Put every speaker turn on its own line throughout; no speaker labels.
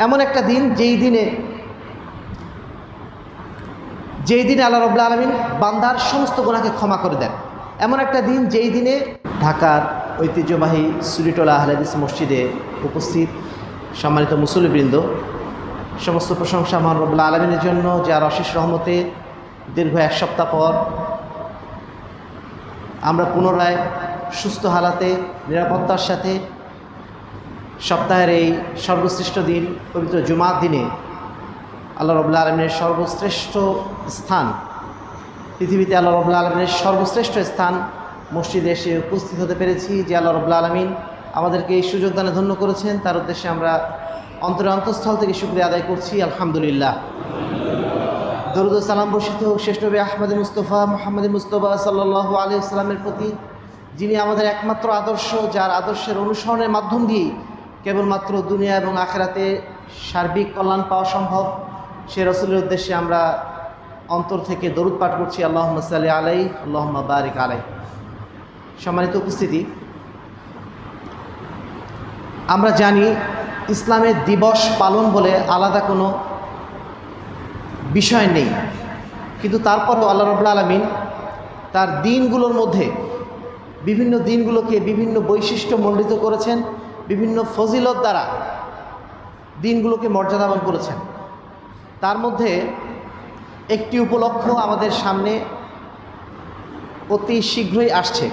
এমন একটা দিন যেই দিনে আল্লাহ রাব্বুল আলামিন বান্দার সমস্ত গুনাহকে ক্ষমা করে দেন। এমন একটা দিন যেই দিনে ঢাকার ঐতিহ্যবাহী সুরিটোলা আহলে হাদিস মসজিদে উপস্থিত সম্মানিত মুসল্লিবৃন্দ, সমস্ত প্রশংসা মহান রব্বুল আলামিনের জন্য, যার অশেষ রহমতে দীর্ঘ এক সপ্তাহ পর আমরা পুনরায় সুস্থ হালাতে নিরাপত্তার সাথে সপ্তাহের এই সর্বশ্রেষ্ঠ দিন পবিত্র জুমার দিনে আল্লাহ রাব্বুল আলামিনের সর্বশ্রেষ্ঠ স্থান, পৃথিবীতে আল্লাহ রাব্বুল আলামিনের সর্বশ্রেষ্ঠ স্থান মসজিদে এসে উপস্থিত হতে পেরেছি। যে আল্লাহ রাব্বুল আলামিন আমাদেরকে এই সুযোগ দানে ধন্য করেছেন, তার উদ্দেশ্যে আমরা অন্তঃস্থল থেকে শুকরিয়া আদায় করছি, আলহামদুলিল্লাহ। দরুদ ও সালাম বর্ষিত হোক শ্রেষ্ঠ নবী আহমদ মুস্তফা মুহাম্মদ মুস্তফা সাল্লাল্লাহু আলাইহি ওয়াসাল্লামের প্রতি, যিনি আমাদের একমাত্র আদর্শ, যার আদর্শের অনুসরণের মাধ্যম দিয়ে কেবলমাত্র দুনিয়া এবং আখিরাতে সার্বিক কল্যাণ পাওয়া সম্ভব। সে রাসূলের উদ্দেশ্যে আমরা অন্তর থেকে দরুদ পাঠ করছি, আল্লাহুম্মা সাল্লি আলাইহি আল্লাহুম্মা বারিক আলাইহি। সম্মানিত উপস্থিতি, আমরা জানি ইসলামের দিবস পালন বলে আলাদা কোনো বিষয় নেই, কিন্তু তারপরও আল্লাহ রাব্বুল আলামিন তার দিনগুলোর মধ্যে বিভিন্ন দিনগুলোকে বিভিন্ন বৈশিষ্ট্য মণ্ডিত করেছেন, বিভিন্ন ফজিলত দ্বারা দিনগুলোকে মর্যাদাবান করেছেন। তার মধ্যে একটি উপলক্ষ আমাদের সামনে অতি শীঘ্রই আসছে।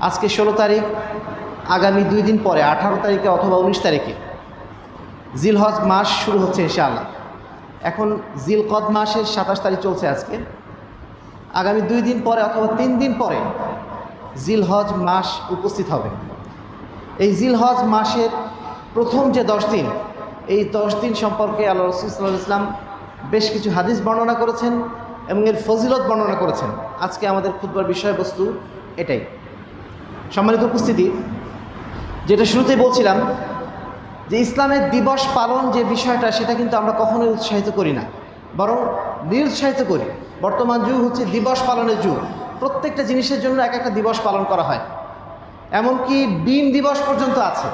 আজকে 16 তারিখ, আগামী 2 দিন পরে 18 তারিখে অথবা 19 তারিখে জিলহজ মাস শুরু হচ্ছে ইনশাআল্লাহ। এখন জিলকদ মাসের 27 তারিখ চলছে আজকে। আগামী 2 দিন পরে অথবা 3 দিন পরে জিলহজ মাস উপস্থিত হবে। এই জিলহজ মাসের প্রথম যে 10 দিন, এই 10 দিন সম্পর্কে আল্লাহ রাসূল সাল্লাল্লাহু আলাইহি ওয়াসাল্লাম বেশ কিছু হাদিস বর্ণনা করেছেন এবং এর ফজিলত বর্ণনা করেছেন। আজকে আমাদের খুতবার বিষয়বস্তু এটাই। সম্মানিত উপস্থিতি, যেটা শুরুতেই বলছিলাম যে ইসলামের দিবস পালন যে বিষয়টা, সেটা কিন্তু আমরা কখনোই উৎসাহিত করি না, বরং নিরুৎসাহিত করি। বর্তমান যুগ হচ্ছে দিবস পালনের যুগ। প্রত্যেকটা জিনিসের জন্য এক একটা দিবস পালন করা হয়, এমনকি ডিম দিবস পর্যন্ত আছে।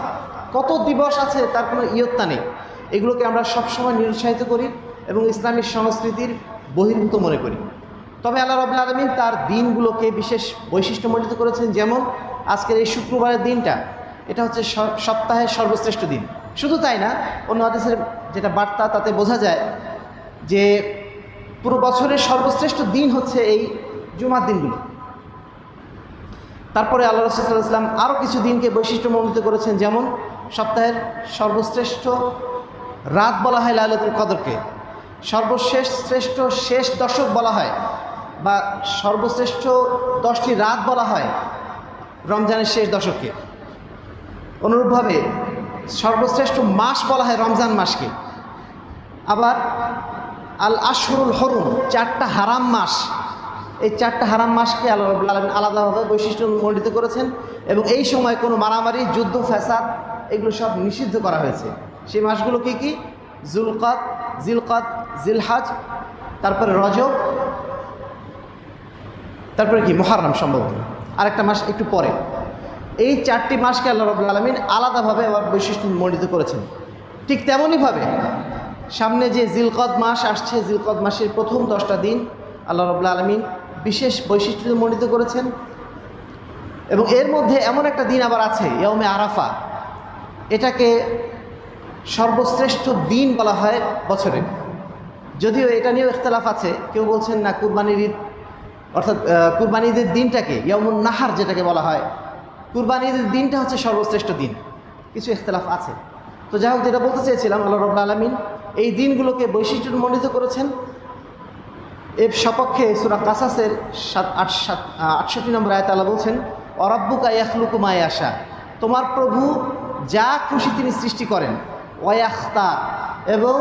কত দিবস আছে তার কোনো ইয়ত্তা নেই। এগুলোকে আমরা সবসময় নিরুৎসাহিত করি এবং ইসলামিক সংস্কৃতির বহির্ভূত মনে করি। তবে আল্লাহ রাব্বুল আলামিন তার দিনগুলোকে বিশেষ বৈশিষ্ট্যমণ্ডিত করেছেন। যেমন আজকের এই শুক্রবারের দিনটা, এটা হচ্ছে সপ্তাহের সর্বশ্রেষ্ঠ দিন। শুধু তাই না, অন্য হাদিসের যেটা বার্তা তাতে বোঝা যায় যে পুরো বছরের সর্বশ্রেষ্ঠ দিন হচ্ছে এই জুমার দিনগুলো। তারপরে আল্লাহ রাসূল সাল্লাল্লাহু আলাইহি ওয়াসাল্লাম আরও কিছু দিনকে বৈশিষ্ট্যমণ্ডিত করেছেন। যেমন সপ্তাহের সর্বশ্রেষ্ঠ রাত বলা হয় লাইলাতুল কদরকে, সর্বশ্রেষ্ঠ শেষ দশক বলা হয়, বা সর্বশ্রেষ্ঠ 10টি রাত বলা হয় রমজানের শেষ দশককে। অনুরূপভাবে সর্বশ্রেষ্ঠ মাস বলা হয় রমজান মাসকে। আবার আল আশহুরুল হুরুম, 4টা হারাম মাস, এই 4টা হারাম মাসকে আল্লাহ রাব্বুল আলামিন আলাদাভাবে বৈশিষ্ট্যমণ্ডিত করেছেন এবং এই সময় কোনো মারামারি, যুদ্ধ, ফ্যাসাদ এগুলো সব নিষিদ্ধ করা হয়েছে। সেই মাসগুলো কি কি? জিলকদ, জিলহজ, তারপরে রজব, তারপরে কি মুহররম, সম্ভবত আরেকটা মাস একটু পরে। এই 4টি মাসকে আল্লাহ রাব্বুল আলামিন আলাদাভাবে আবার বৈশিষ্ট্যমণ্ডিত করেছেন। ঠিক তেমনইভাবে সামনে যে জিলকদ মাস আসছে, জিলকদ মাসের প্রথম 10টা দিন আল্লাহ রাব্বুল আলামিন বিশেষ বৈশিষ্ট্যমণ্ডিত করেছেন। এবং এর মধ্যে এমন একটা দিন আবার আছে, ইয়ৌমে আরাফা। এটাকে সর্বশ্রেষ্ঠ দিন বলা হয় বছরে। যদিও এটা নিয়েও ইখতিলাফ আছে। কেউ বলছেন না, কুরবানির ঈদ, অর্থাৎ কুরবানি ঈদের দিনটাকে ইয়ৌমুন নাহার যেটাকে বলা হয়, কুরবানি ঈদের দিনটা হচ্ছে সর্বশ্রেষ্ঠ দিন। কিছু ইখতিলাফ আছে। তো যাই হোক, যেটা বলতে চেয়েছিলাম, আল্লাহ রাব্বুল আলামিন এই দিনগুলোকে বৈশিষ্ট্যমণ্ডিত করেছেন। এর সপক্ষে সূরা কাসাসের 68 নম্বর আয়াতে আল্লাহ বলছেন, ওয়ারাব্বুকা ইয়াখলুকু মা ইয়াশা, তোমার প্রভু যা খুশি তিনি সৃষ্টি করেন, ওয়ায়াখতার, এবং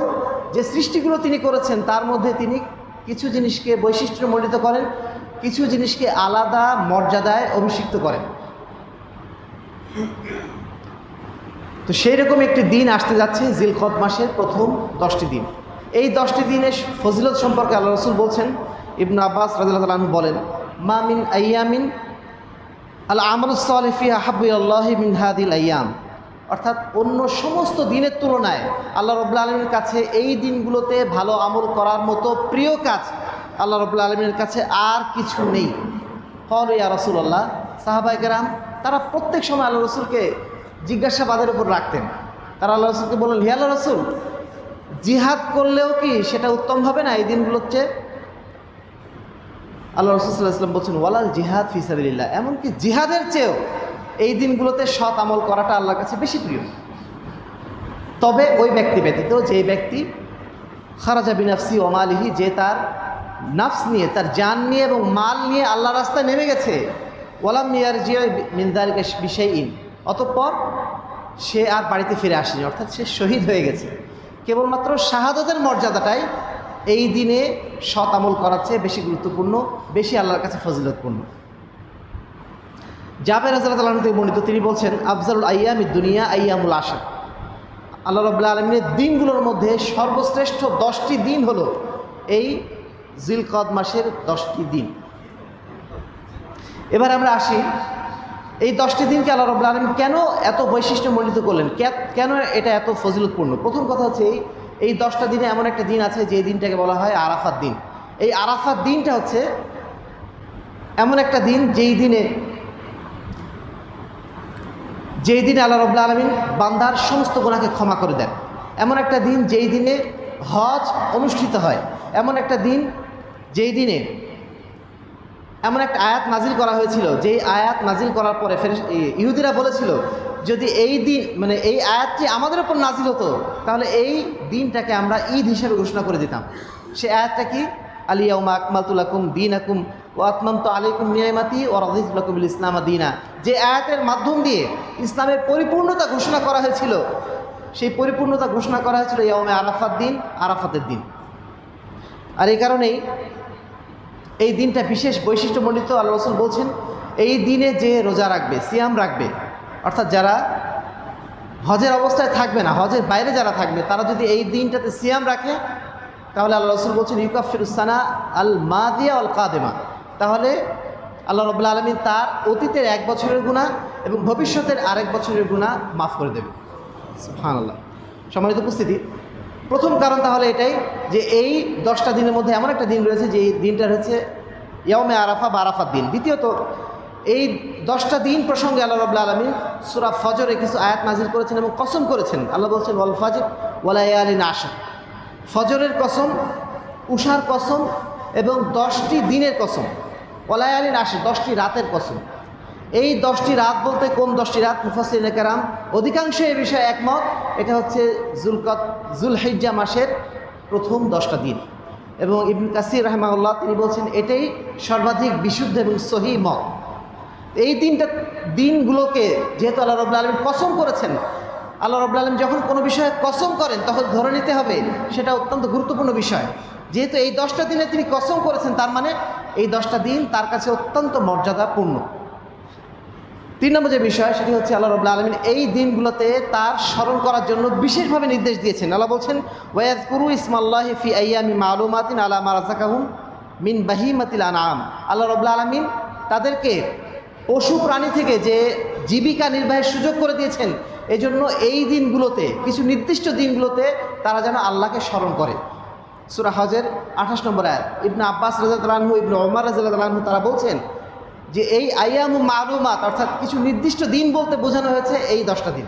যে সৃষ্টিগুলো তিনি করেছেন তার মধ্যে তিনি কিছু জিনিসকে বৈশিষ্ট্যমণ্ডিত করেন, কিছু জিনিসকে আলাদা মর্যাদায় অভিষিক্ত করেন। তো সেই রকম একটি দিন আসতে যাচ্ছে জিলকদ মাসের প্রথম 10টি দিন। এই 10টি দিনের ফজিলত সম্পর্কে আল্লাহ রাসূল বলছেন, ইবনে আব্বাস রাদিয়াল্লাহু তাআলা আনহু বলেন, মা মিন আইয়ামিন আল আমালুস সালিহ ফিহা আহাব্বু ইলাল্লাহি মিন হাদিল আইয়াম, অর্থাৎ অন্য সমস্ত দিনের তুলনায় আল্লাহ রাব্বুল আলামিনের কাছে এই দিনগুলোতে ভালো আমল করার মতো প্রিয় কাজ আল্লাহ রাব্বুল আলামিনের কাছে আর কিছু নেই। ক্বালু ইয়া রাসূলুল্লাহ, সাহাবায়ে কেরাম তারা প্রত্যেক সময় আল্লাহ রসুলকে জিজ্ঞাসাবাদের উপর রাখতেন। তারা আল্লাহ রসুলকে বললেন, হে আল্লাহ রসুল, জিহাদ করলেও কি সেটা উত্তম হবে না এই দিনগুলোর চেয়ে? আল্লাহ রসুল সাল্লাল্লাহু আলাইহি ওয়াসাল্লাম বলছেন, ওয়ালাল জিহাদ ফি সাবিলিল্লাহ, এমনকি জিহাদের চেয়েও এই দিনগুলোতে সৎ আমল করাটা আল্লাহর কাছে বেশি প্রিয়। তবে ওই ব্যক্তি ব্যতীত যে ব্যক্তি খারাজা বিনাফসি ওয়া মালিহি, যে তার নাফস নিয়ে, তার জান নিয়ে এবং মাল নিয়ে আল্লাহর রাস্তায় নেমে গেছে, ওয়ালাম ইয়ারজিউ মিন যালিকা বিশাইইন, অতঃপর সে আর বাড়িতে ফিরে আসেনি, অর্থাৎ সে শহীদ হয়ে গেছে। কেবলমাত্র শাহাদাতের মর্যাদাটাই এই দিনে সৎ আমল করার চেয়ে বেশি গুরুত্বপূর্ণ, বেশি আল্লাহর কাছে ফজিলতপূর্ণ। জাবের রাদিয়াল্লাহু আনহু থেকে বর্ণিত, তিনি বলছেন, আফজালুল আইয়ামিদ দুনিয়া আইয়ামুল আশর, আল্লাহ রাব্বুল আলামিনের দিনগুলোর মধ্যে সর্বশ্রেষ্ঠ 10টি দিন হলো এই জিলকদ মাসের 10টি দিন। এবার আমরা আসি, এই 10টি দিনকে আল্লাহ রাব্বুল আলামিন কেন এত বৈশিষ্ট্যমণ্ডিত করলেন, কেন এটা এত ফজিলতপূর্ণ? প্রথম কথা হচ্ছে এই 10টা দিনে এমন একটা দিন আছে যে দিনটাকে বলা হয় আরাফাত দিন। এই আরাফাত দিনটা হচ্ছে এমন একটা দিন যেই দিনে আল্লাহ রাব্বুল আলামিন বান্দার সমস্ত গুনাহকে ক্ষমা করে দেন। এমন একটা দিন যেই দিনে হজ অনুষ্ঠিত হয়। এমন একটা দিন যেই দিনে এমন একটা আয়াত নাজিল করা হয়েছিল, যেই আয়াত নাজিল করার পরে ইহুদিরা বলেছিল, যদি এই দিন মানে এই আয়াতটি আমাদের উপর নাজিল হতো তাহলে এই দিনটাকে আমরা ঈদ হিসেবে ঘোষণা করে দিতাম। সে আয়াতটা কি? আলিয়াউমা আকমালতু লাকুম দীনাকুম ওয়া আতমামতু আলাইকুম নিয়ামাতি ওয়া রাদিতু লাকুমুল ইসলাম দীনা। যে আয়াতের মাধ্যম দিয়ে ইসলামের পরিপূর্ণতা ঘোষণা করা হয়েছিল, সেই পরিপূর্ণতা ঘোষণা করা হয়েছিল ইয়াউমে আরাফাত দিন, আরাফাতের দিন। আর এই কারণেই এই দিনটা বিশেষ বৈশিষ্ট্যমণ্ডিত। আল্লাহ রাসূল বলছেন, এই দিনে যে রোজা রাখবে, সিয়াম রাখবে, অর্থাৎ যারা হজের অবস্থায় থাকবে না, হজের বাইরে যারা থাকবে, তারা যদি এই দিনটাতে সিয়াম রাখে তাহলে আল্লাহ রাসূল বলছেন ইউকাফিরুস সানা আল মাদিয়া ওয়াল কাদিমা, তাহলে আল্লাহ রাব্বুল আলামিন তার অতীতের 1 বছরের গুনাহ এবং ভবিষ্যতের আরেক বছরের গুনাহ মাফ করে দেবে। সুবহানাল্লাহ। সম্মানিত উপস্থিতি, প্রথম কারণ তাহলে এটাই যে এই 10টা দিনের মধ্যে এমন একটা দিন রয়েছে যে এই দিনটা হচ্ছে ইয়াউমে আরাফা বা আরাফাত দিন। দ্বিতীয়ত, এই 10টা দিন প্রসঙ্গে আল্লাহ রাব্বুল আলামিন সূরা ফজরে কিছু আয়াত নাজিল করেছেন এবং কসম করেছেন। আল্লাহ বলছেন ওয়াল ফাজর ওয়া লায়ালিন আশর, ফজরের কসম, উষার কসম এবং 10টি দিনের কসম। ওয়া লায়ালিন আশর, 10টি রাতের কসম। এই 10টি রাত বলতে কোন 10টি রাত? মুফাসসিরিনে কেরাম অধিকাংশ এই বিষয়ে একমত, এটা হচ্ছে যুলহিজ্জা মাসের প্রথম 10টা দিন। এবং ইবনে কাসির রাহিমাহুল্লাহ তিনি বলছেন এটাই সর্বাধিক বিশুদ্ধ এবং সহিহ মত। এই দিনগুলোকে যেহেতু আল্লাহ রাব্বুল আলামিন কসম করেছেন, আল্লাহ রাব্বুল আলামিন যখন কোনো বিষয়ে কসম করেন তখন ধরে নিতে হবে সেটা অত্যন্ত গুরুত্বপূর্ণ বিষয়। যেহেতু এই 10টা দিনে তিনি কসম করেছেন, তার মানে এই 10টা দিন তার কাছে অত্যন্ত মর্যাদাপূর্ণ। 3 নম্বর যে বিষয় সেটি হচ্ছে আল্লাহ রাব্বুল আলামিন এই দিনগুলোতে তার স্মরণ করার জন্য বিশেষভাবে নির্দেশ দিয়েছেন। আল্লাহ বলছেন ওয়ায়াযকুরু ইসমাল্লাহি ফি আইয়ামি মালুমাতিন আলা মা রাযাকাহুম মিন বাহিমাতিল আনআম। আল্লাহ রাব্বুল আলামিন তাদেরকে পশু প্রাণী থেকে যে জীবিকা নির্বাহের সুযোগ করে দিয়েছেন, এজন্য এই দিনগুলোতে, কিছু নির্দিষ্ট দিনগুলোতে তারা যেন আল্লাহকে স্মরণ করে। সূরা হজের 28 নম্বর আয়াত। ইবনে আব্বাস রাদিয়াল্লাহু আনহু, ইবনে ওমর রাদিয়াল্লাহু আনহু তারা বলছেন যে এই আইয়ামু মালুমাত অর্থাৎ কিছু নির্দিষ্ট দিন বলতে বোঝানো হয়েছে এই 10টা দিন।